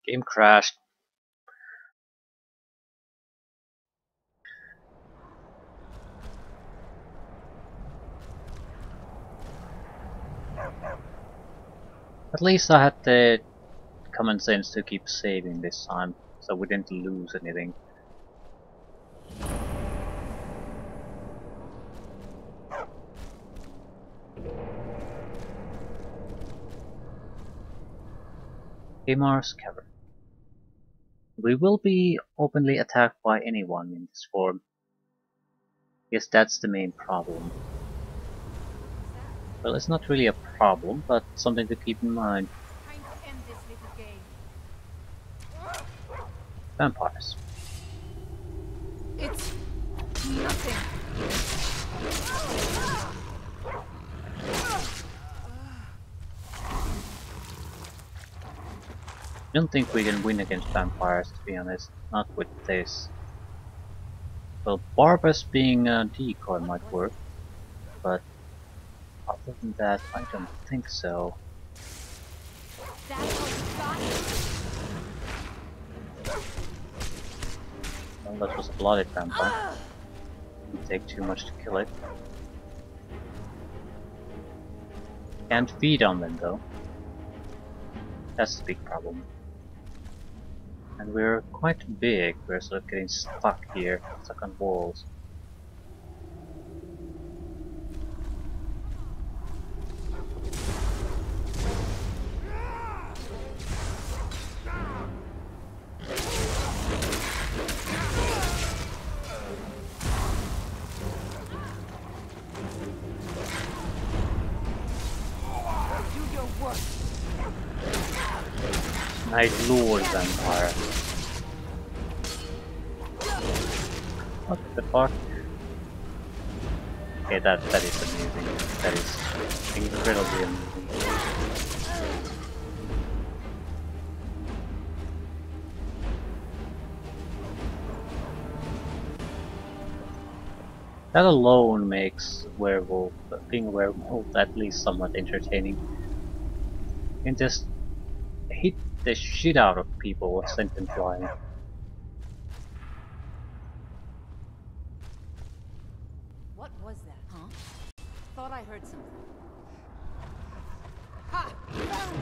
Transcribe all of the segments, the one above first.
Game crashed. At least I had the common sense to keep saving this time, so we didn't lose anything. Amar's Cavern. We will be openly attacked by anyone in this form. Yes, that's the main problem. Well, it's not really a problem, but something to keep in mind. Time to end this little game. Vampires. It's nothing. I don't think we can win against vampires, to be honest. Not with this. Well, Barbas being a decoy might work, but other than that, I don't think so. That's all you got? Well, that was a blooded vampire. Didn't take too much to kill it. Can't feed on them though. That's the big problem. And we're quite big, we're sort of getting stuck here, stuck on walls. Do your work. Night Lord Vampire. What the fuck? Okay, that is amusing. That is incredibly amusing. That alone makes being a werewolf at least somewhat entertaining. You can just hit the shit out of people or send them flying. What was that, huh? Thought I heard something. Ha! Found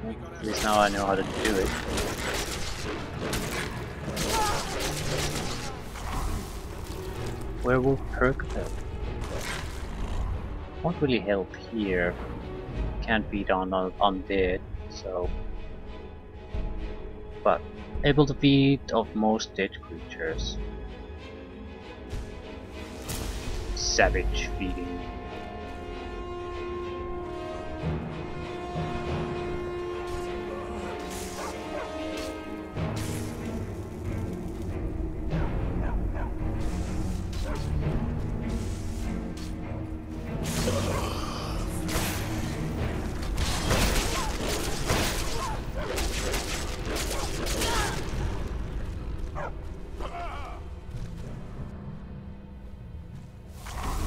you! At least now I know how to do it. Werewolf perk though. Won't really help here. Can't beat on undead, so. But able to feed off most dead creatures. Savage feeding.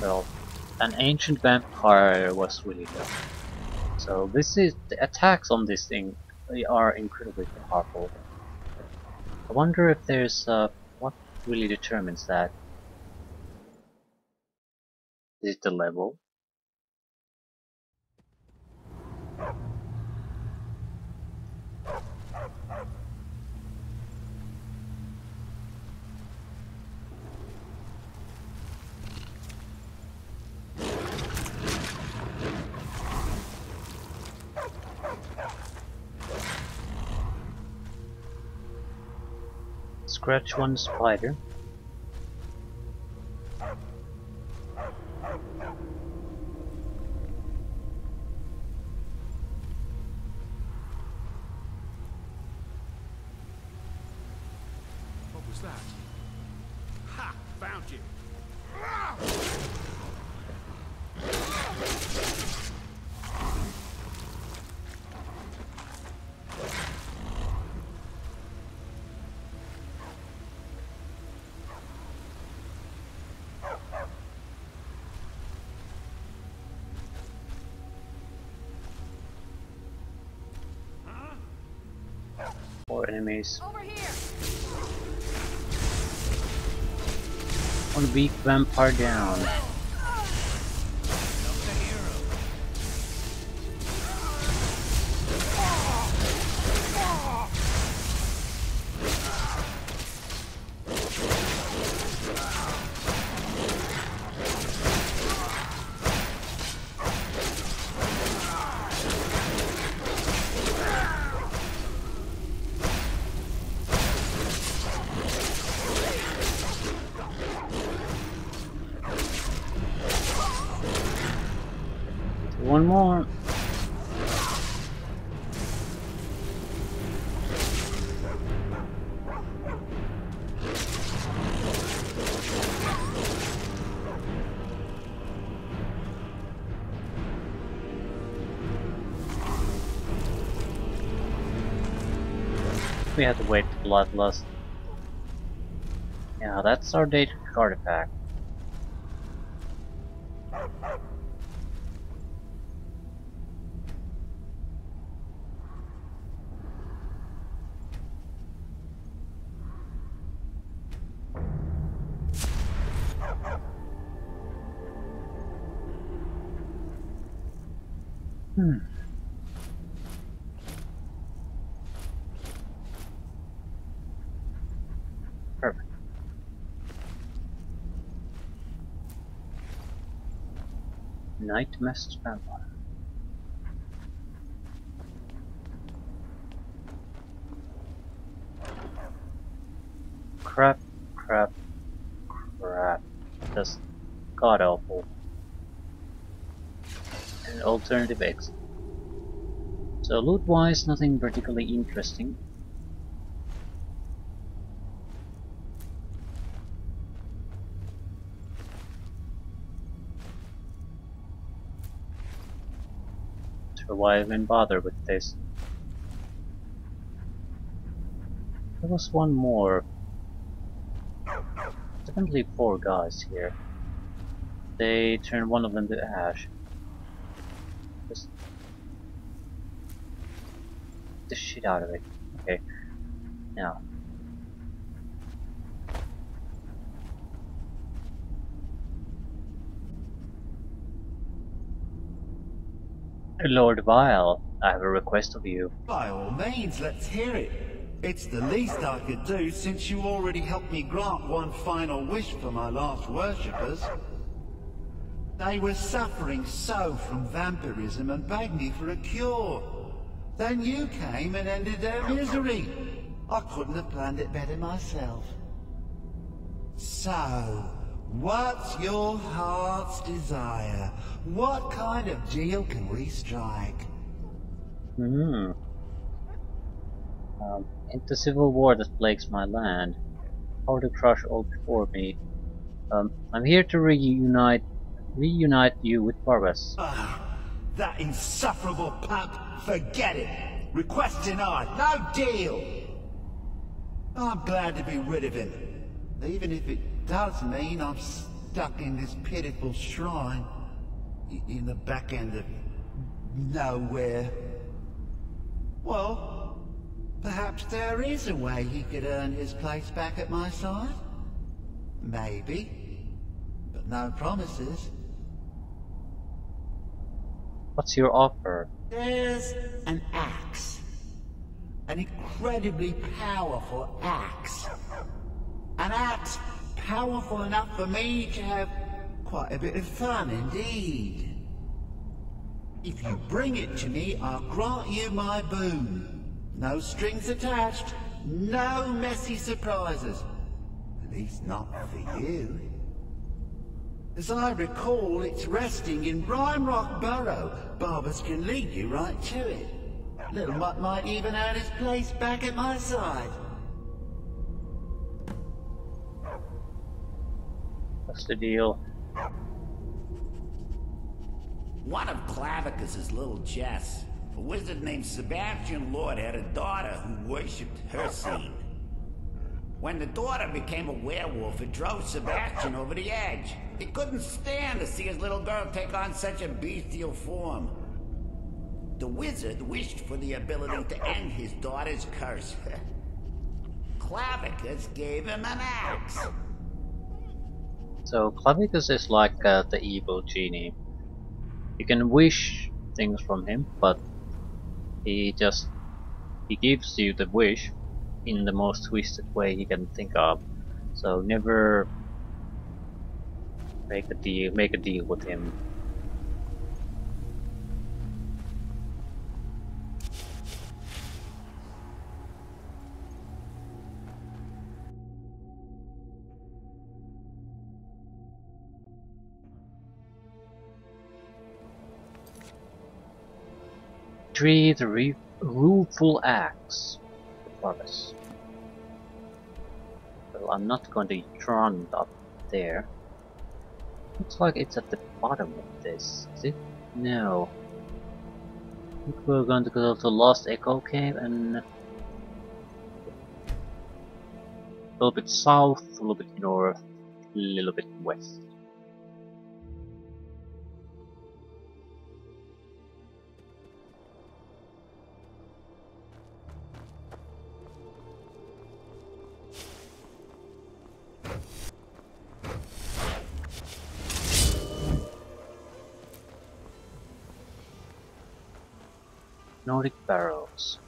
Well, an ancient vampire was really good. So the attacks on this thing are incredibly powerful. I wonder if there's what really determines that. Is it the level? Scratch one spider. What was that? Ha! Found you! More enemies. Over here. One weak vampire down. One more. We have to wait for Bloodlust. Yeah, that's our data artifact. Perfect. Night Message Vampire. Crap, crap, crap. Just god awful. An alternative exit. So loot wise, nothing particularly interesting. So why even bother with this? There was one more. Definitely 4 guys here. They turned one of them to ash. Just the shit out of it. Okay. Now. Lord Vile, I have a request of you. By all means, let's hear it. It's the least I could do since you already helped me grant one final wish for my last worshippers. They were suffering so from vampirism and begged me for a cure. Then you came and ended their misery. I couldn't have planned it better myself. So, what's your heart's desire? What kind of deal can we strike? In the civil war that plagues my land, how to crush all before me. I'm here to reunite you with Barbas. That insufferable pup, forget it. Request denied, no deal. I'm glad to be rid of him, even if it does mean I'm stuck in this pitiful shrine in the back end of nowhere. Well, perhaps there is a way he could earn his place back at my side. Maybe, but no promises. What's your offer? There's an axe. An incredibly powerful axe. An axe powerful enough for me to have quite a bit of fun indeed. If you bring it to me, I'll grant you my boon. No strings attached, no messy surprises. At least not for you. As I recall, it's resting in Rhymerock Burrow. Barbas can lead you right to it. Little Mutt might even earn his place back at my side. What's the deal? One of Clavicus's little Jess, a wizard named Sebastian Lord, had a daughter who worshipped her scene. When the daughter became a werewolf, it drove Sebastian over the edge. He couldn't stand to see his little girl take on such a bestial form. The wizard wished for the ability to end his daughter's curse. Clavicus gave him an axe. So Clavicus is like the evil genie. You can wish things from him, but he gives you the wish in the most twisted way he can think of. So never make a deal with him. Tree the rueful axe. Forest. Well, I'm not going to run up there. Looks like it's at the bottom of this. Is it? No. I think we're going to go to Lost Echo Cave and a little bit south, a little bit north, a little bit west. Nordic barrows.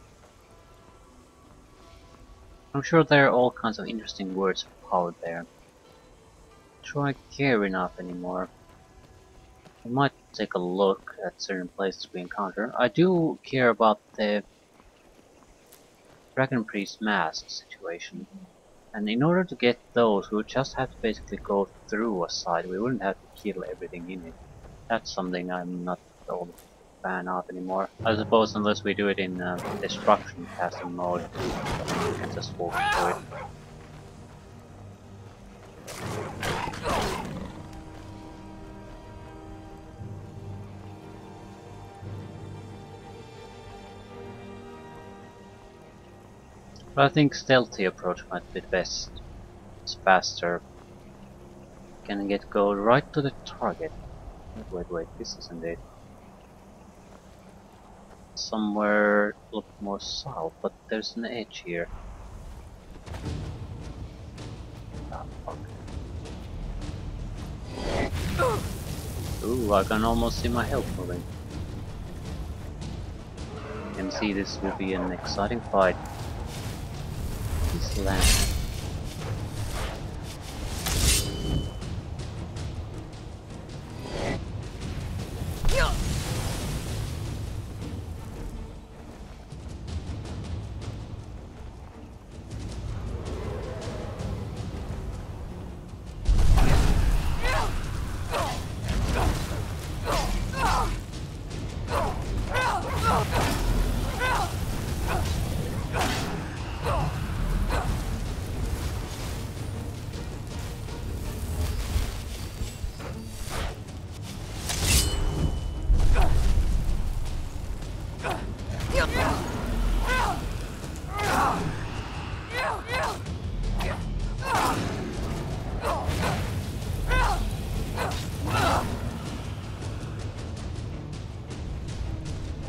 I'm sure there are all kinds of interesting words out there. Do I care enough anymore? I might take a look at certain places we encounter. I do care about the Dragon Priest mask situation. And in order to get those, we would just have to basically go through a site. We wouldn't have to kill everything in it. That's something I'm not all fan of anymore. I suppose unless we do it in destruction casting mode, we can just walk through it. But I think stealthy approach might be best. It's faster. Can go right to the target. Wait, this isn't it. Somewhere a little bit more south, but there's an edge here. Ah, fuck. Ooh, I can almost see my health moving. You can see this will be an exciting fight. This land.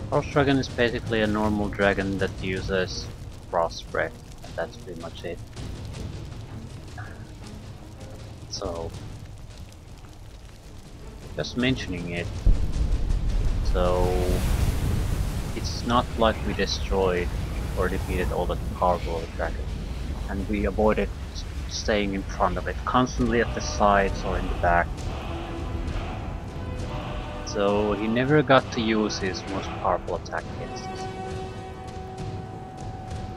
Frost Dragon is basically a normal dragon that uses Frost Breath, and that's pretty much it. So, just mentioning it, so it's not like we destroyed or defeated all the powerful dragons, and we avoided staying in front of it, constantly at the sides or in the back. So he never got to use his most powerful attack against us.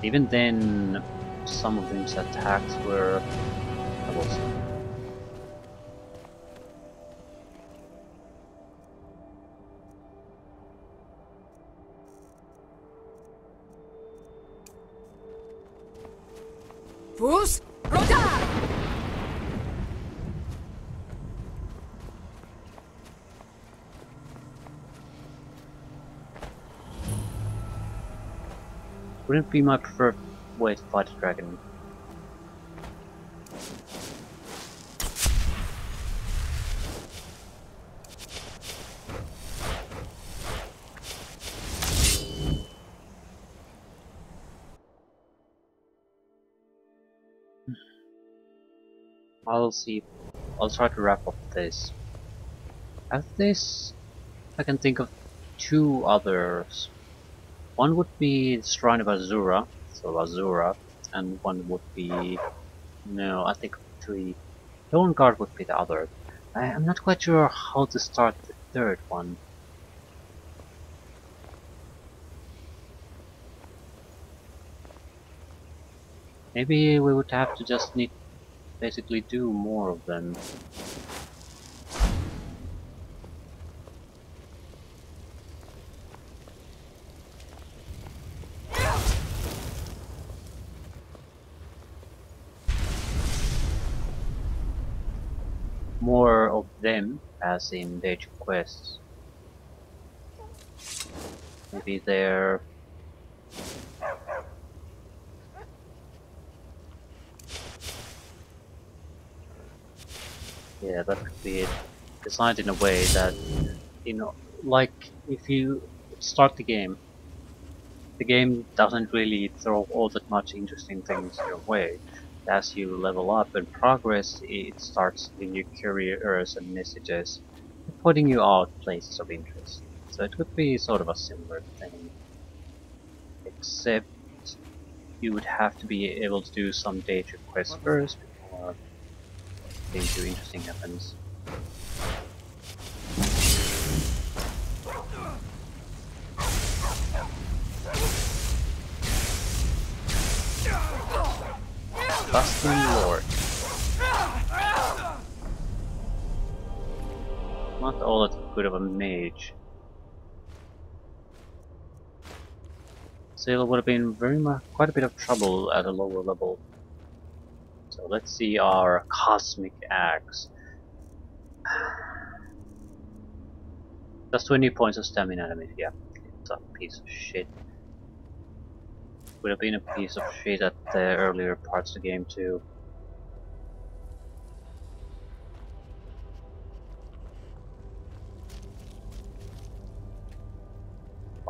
Even then, some of his attacks were troublesome. Fus Roda! Wouldn't be my preferred way to fight a dragon. I'll see. I'll try to wrap up this. After this, I can think of two others. One would be Shrine of Azura, so Azura, and one would be... no, I think three. Dawn Guard would be the other. I'm not quite sure how to start the third one. Maybe we would have to just need basically do more of them. More of them, as in daily quests. Maybe they're... yeah, that could be it. Designed in a way that, you know, like if you start the game doesn't really throw all that much interesting things your way. As you level up and progress, it starts giving you couriers and messages, pointing you out places of interest. So it would be sort of a similar thing, except you would have to be able to do some data quests first before anything too interesting happens. Busting Lord. Not all that good of a mage. Sailor would have been quite a bit of trouble at a lower level. So let's see our Cosmic Axe. Just 20 points of stamina damage, yeah. It's a piece of shit. Would have been a piece of shit at the earlier parts of the game too.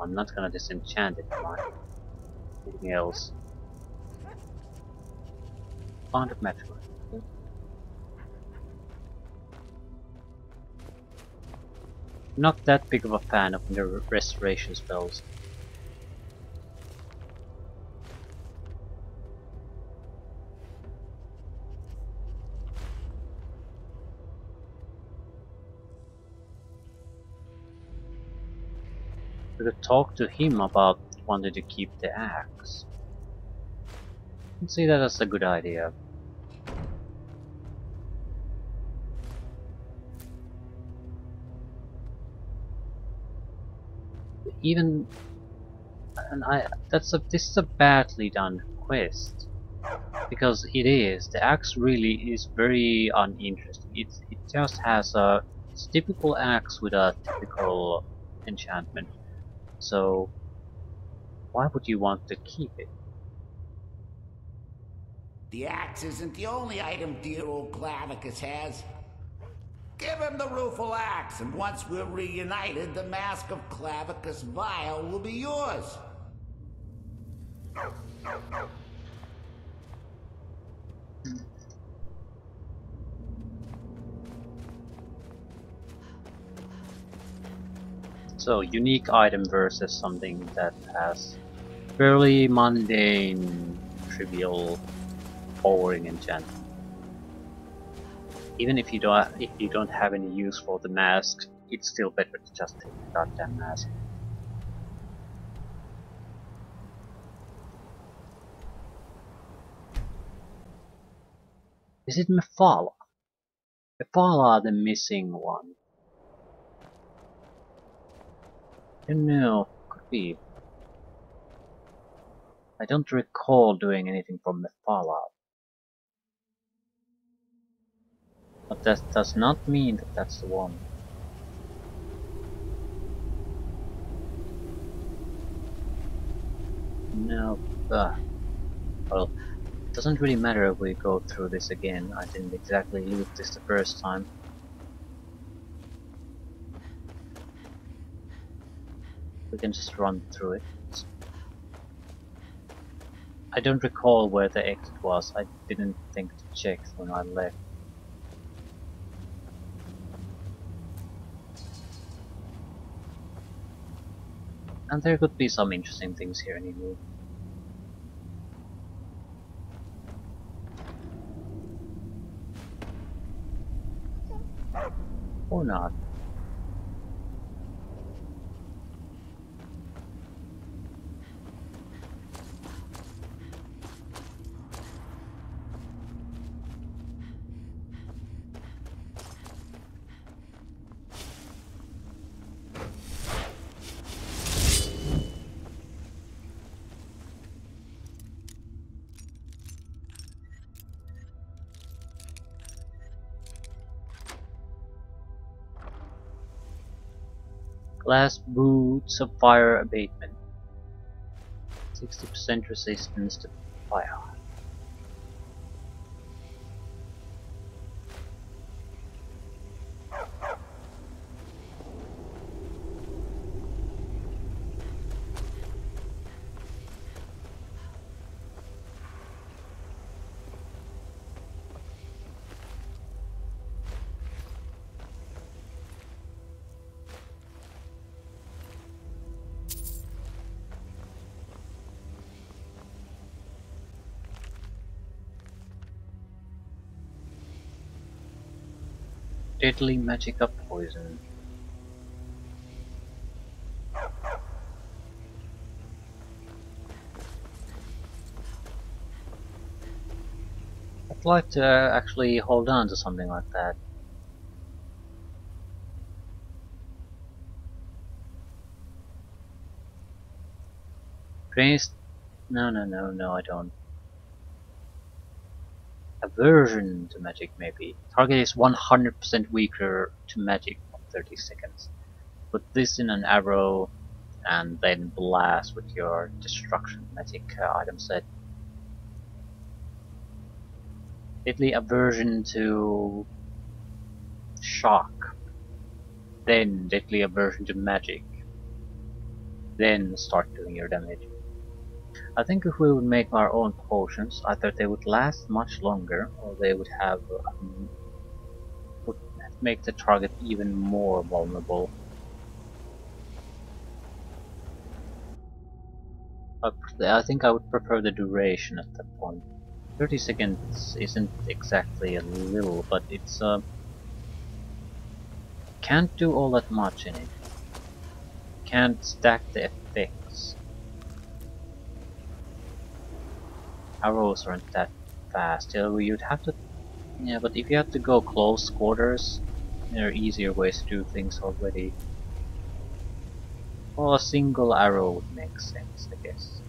I'm not gonna disenchant it, am I? Anything else? Bond of Metroid. Not that big of a fan of the restoration spells. We could talk to him about wanting to keep the axe. I can see that as a good idea. Even this is a badly done quest, because the axe really is very uninteresting. It just has it's a typical axe with a typical enchantment. So why would you want to keep it? The axe isn't the only item dear old Clavicus has. Give him the rueful axe, and once we're reunited, the mask of Clavicus Vile will be yours. So, unique item versus something that has fairly mundane, trivial, boring enchantment. Even if you don't have any use for the mask, it's still better to just take the goddamn mask. Is it Mephala? Mephala, the missing one. I don't know, could be. I don't recall doing anything from Mephala. But that does not mean that that's the one. No, well, it doesn't really matter if we go through this again. I didn't exactly loot this the first time. We can just run through it. I don't recall where the exit was. I didn't think to check when I left. And there could be some interesting things here anyway. Or not. Glass boots of fire abatement. 60% resistance to fire. Deadly magic of poison. I'd like to actually hold on to something like that. Praise? No, I don't. Aversion to magic, maybe. Target is 100% weaker to magic for 30 seconds. Put this in an arrow and then blast with your destruction magic item set. Deadly aversion to shock. Then deadly aversion to magic. Then start doing your damage. I think if we would make our own potions, either they would last much longer, or they would have would make the target even more vulnerable. I think I would prefer the duration at that point. 30 seconds isn't exactly a little, but it's can't do all that much in it. Can't stack the effects. Arrows aren't that fast. You'd have to, yeah, but if you have to go close quarters, there are easier ways to do things already. Well, a single arrow would make sense, I guess.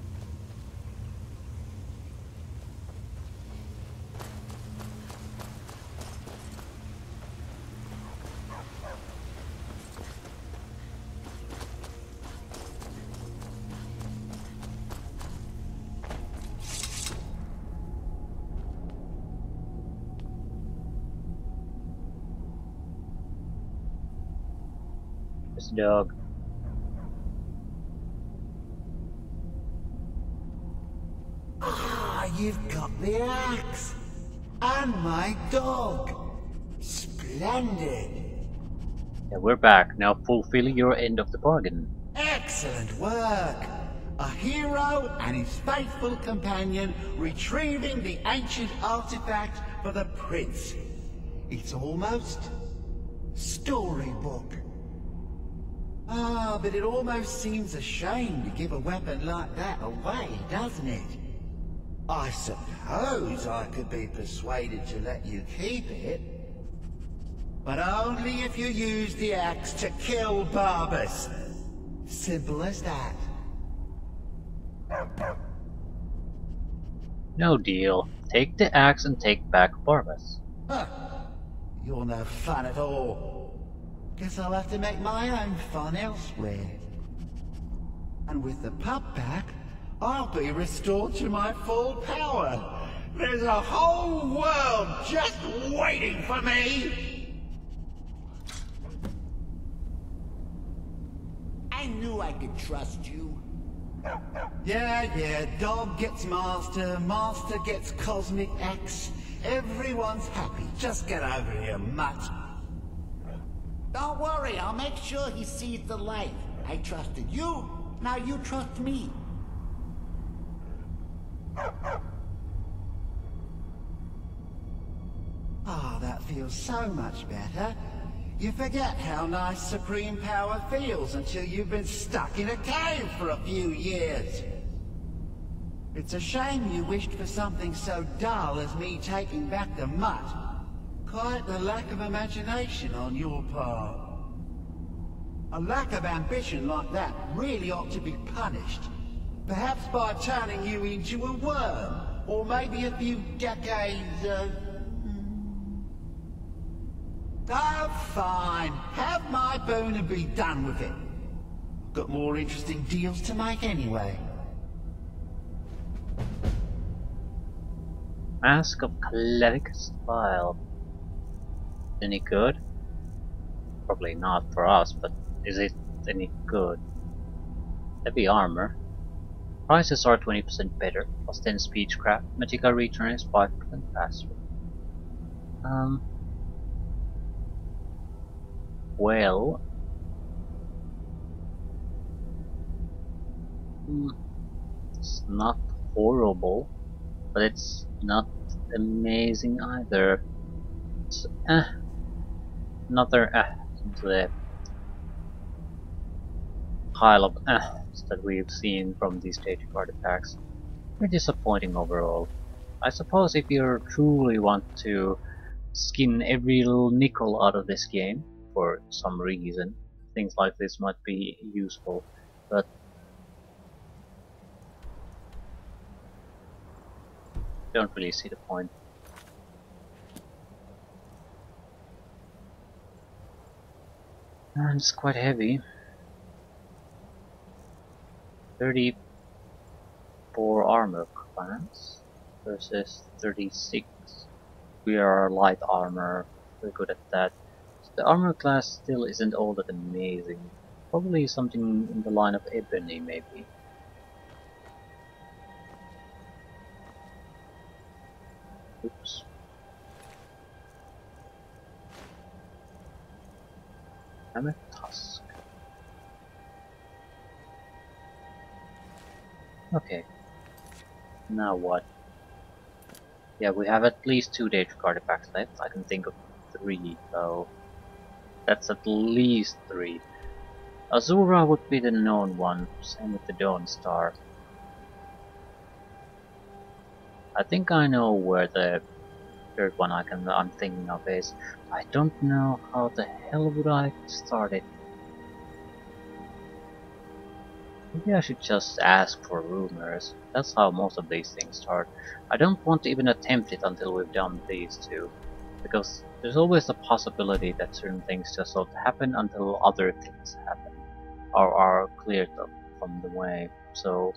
Dog. Ah, you've got the axe! And my dog! Splendid! Yeah, we're back, now fulfill your end of the bargain. Excellent work! A hero and his faithful companion retrieving the ancient artifact for the prince. It's almost storybook. Ah, but it almost seems a shame to give a weapon like that away, doesn't it? I suppose I could be persuaded to let you keep it. But only if you use the axe to kill Barbas. Simple as that. No deal. Take the axe and take back Barbas. Huh. You're no fun at all. Guess I'll have to make my own fun elsewhere. And with the pup back, I'll be restored to my full power. There's a whole world just waiting for me! I knew I could trust you. Yeah, dog gets master, master gets cosmic axe. Everyone's happy. Just get over here, mutt. Don't worry, I'll make sure he sees the light. I trusted you, Now you trust me. Ah, that feels so much better. You forget how nice supreme power feels until you've been stuck in a cave for a few years. It's a shame you wished for something so dull as me taking back the mutt. Quite the lack of imagination on your part. A lack of ambition like that really ought to be punished. Perhaps by turning you into a worm, or maybe a few decades of... Oh, fine. Have my boon and be done with it. Got more interesting deals to make anyway. Mask of Clavicus Vile. Any good? Probably not for us, but is it any good? Heavy armor. Prices are 20% better, plus 10 speechcraft, magical return is 5% faster. Well... it's not horrible, but it's not amazing either. It's another into the pile of that we've seen from these static artifacts. Pretty disappointing overall. I suppose if you truly want to skin every little nickel out of this game for some reason, things like this might be useful, but don't really see the point. And it's quite heavy. 34 armor class versus 36. We are light armor, we're good at that. So the armor class still isn't all that amazing. Probably something in the line of ebony, maybe. Oops. I'm a tusk. Okay. Now what? Yeah, we have at least 2 Daedric artifacts left. I can think of 3, though. That's at least 3. Azura would be the known one, same with the Dawn Star. I think I know where the third one I'm thinking of is. I don't know how the hell would I start it. Maybe I should just ask for rumors. That's how most of these things start. I don't want to even attempt it until we've done these two, because there's always the possibility that certain things just don't happen until other things happen, or are cleared up from the way. So,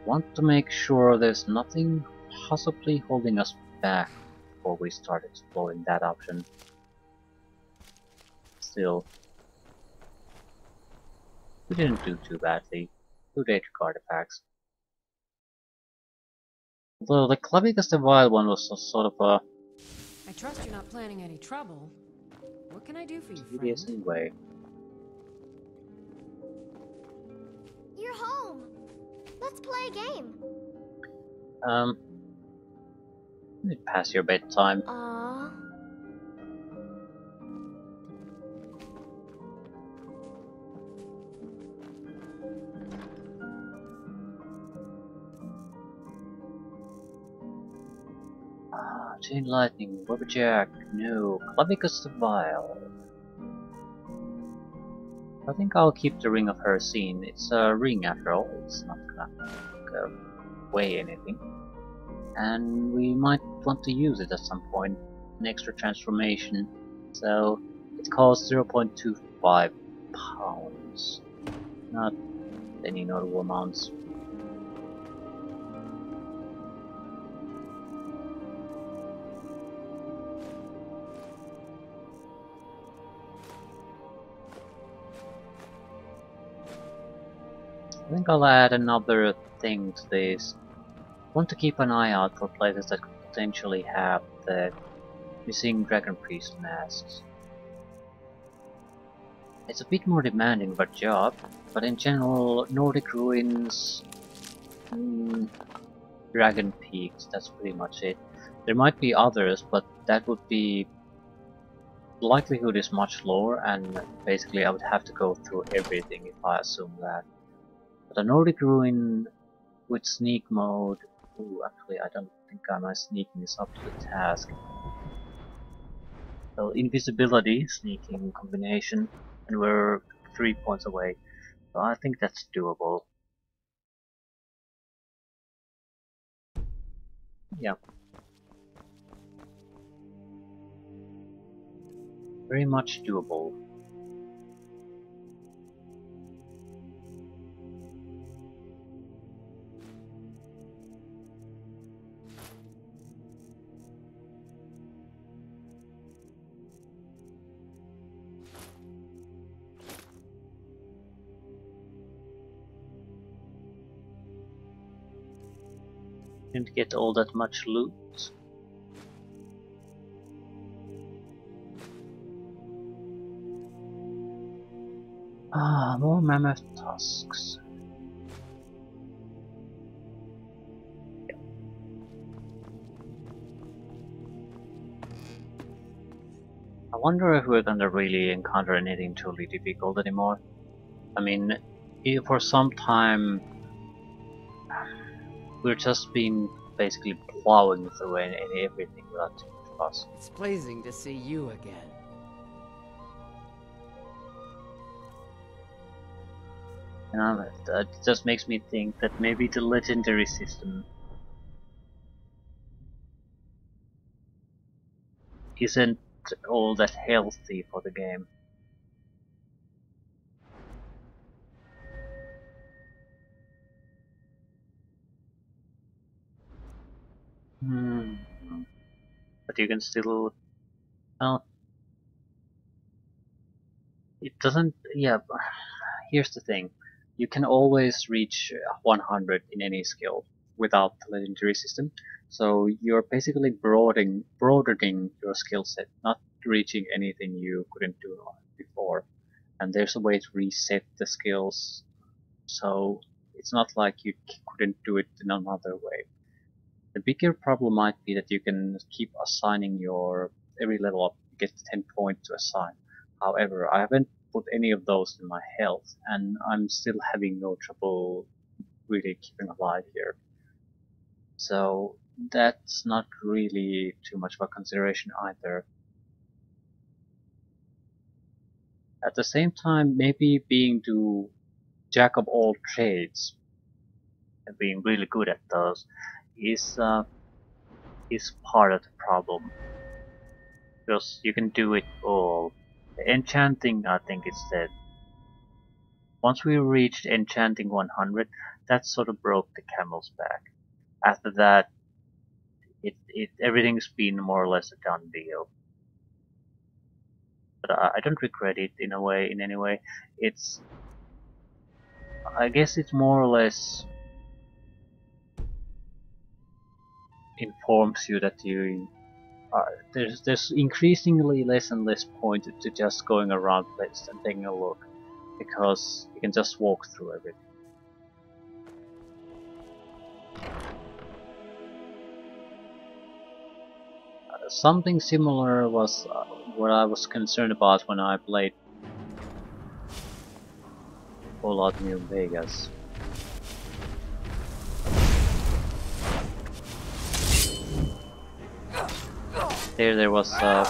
want to make sure there's nothing possibly holding us back before we start exploring that option. Still, we didn't do too badly. 2 Daedric artifacts. Although the Clavicus Vile one was sort of a... I trust you're not planning any trouble. What can I do for you, tedious friend? anyway. You're home. Let's play a game. It pass your bedtime. Aww. Chain Lightning, Rubberjack, no, Clavicus Vile. I think I'll keep the Ring of Her scene. It's a ring after all, it's not gonna weigh anything. And we might want to use it at some point, an extra transformation. So it costs 0.25 pounds. Not any notable amounts. I think I'll add another thing to this. I want to keep an eye out for places that could potentially have the missing Dragon Priest masks. It's a bit more demanding of a job, but in general, Nordic Ruins, Dragon Peaks, that's pretty much it. There might be others, but that would be... the likelihood is much lower, and basically I would have to go through everything if I assume that. But a Nordic Ruin with sneak mode... ooh, actually I don't think my sneaking is up to the task. So invisibility, sneaking combination, and we're 3 points away. So I think that's doable. Yeah. Very much doable. Didn't get all that much loot. Ah, more mammoth tusks. Yep. I wonder if we're gonna really encounter anything truly difficult anymore. I mean, for some time we're just been basically plowing through everything without too much fuss. It's pleasing to see you again. You know, that just makes me think that maybe the legendary system isn't all that healthy for the game. But you can still... well, it doesn't... yeah, here's the thing. You can always reach 100 in any skill without the legendary system. So you're basically broadening your skill set, not reaching anything you couldn't do before. And there's a way to reset the skills, so it's not like you couldn't do it in another way. The bigger problem might be that you can keep assigning your... every level up you get 10 points to assign. However, I haven't put any of those in my health, and I'm still having no trouble really keeping alive here. So that's not really too much of a consideration either. At the same time, maybe being the jack of all trades and being really good at those is part of the problem. Because you can do it all. Enchanting, I think it's dead. Once we reached enchanting 100, that sort of broke the camel's back. After that, everything's been more or less a done deal. But I don't regret it in any way. I guess it's more or less informs you that there's increasingly less and less point to just going around places and taking a look, because you can just walk through everything. Something similar was what I was concerned about when I played Fallout New Vegas. There was you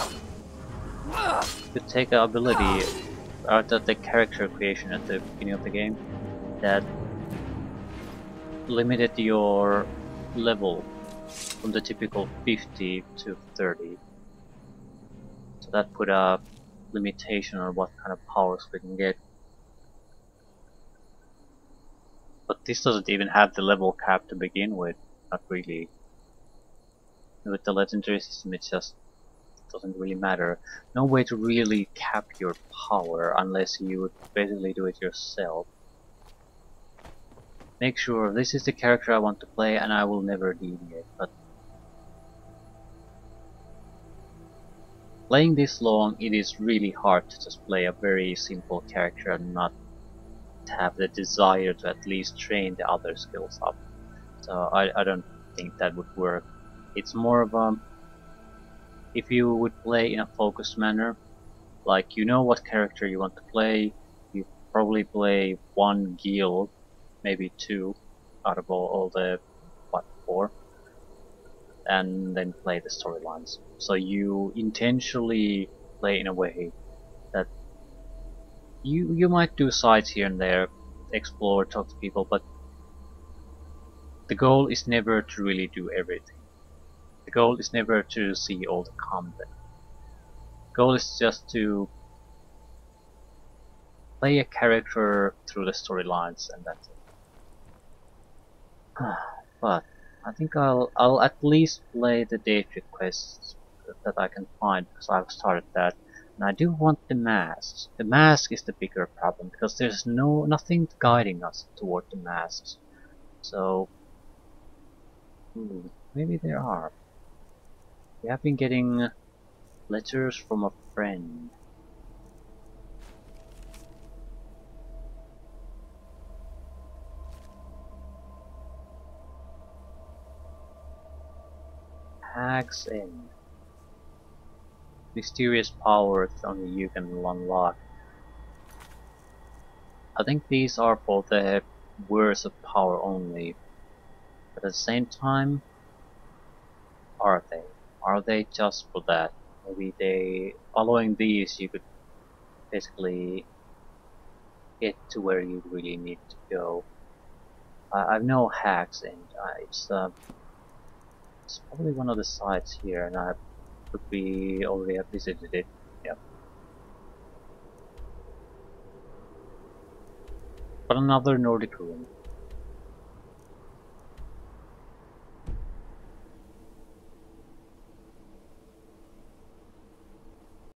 could take an ability out of the character creation at the beginning of the game that limited your level from the typical 50 to 30. So that put a limitation on what kind of powers we can get. But this doesn't even have the level cap to begin with, not really. With the legendary system, it just doesn't really matter. No way to really cap your power unless you would basically do it yourself. Make sure this is the character I want to play and I will never deviate, but playing this long, it is really hard to just play a very simple character and not have the desire to at least train the other skills up. So I don't think that would work. It's more of a, if you would play in a focused manner, like you know what character you want to play, you probably play one guild, maybe two, out of all the, what, four, and then play the storylines. So you intentionally play in a way that you might do sides here and there, explore, talk to people, but the goal is never to really do everything. The goal is never to see all the content. The goal is just to play a character through the storylines, and that's it. But I think I'll at least play the daily quests that I can find, because I've started that. And I do want the masks. The mask is the bigger problem because there's nothing guiding us toward the masks. So maybe there are. We have been getting letters from a friend. Hag's End. Mysterious powers only you can unlock. I think these are for the words of power only. But at the same time, are they? Are they just for that? Maybe following these you could basically get to where you really need to go. I know Hag's End. It's probably one of the sites here, and I could be already have visited it. Yep. But another Nordic room.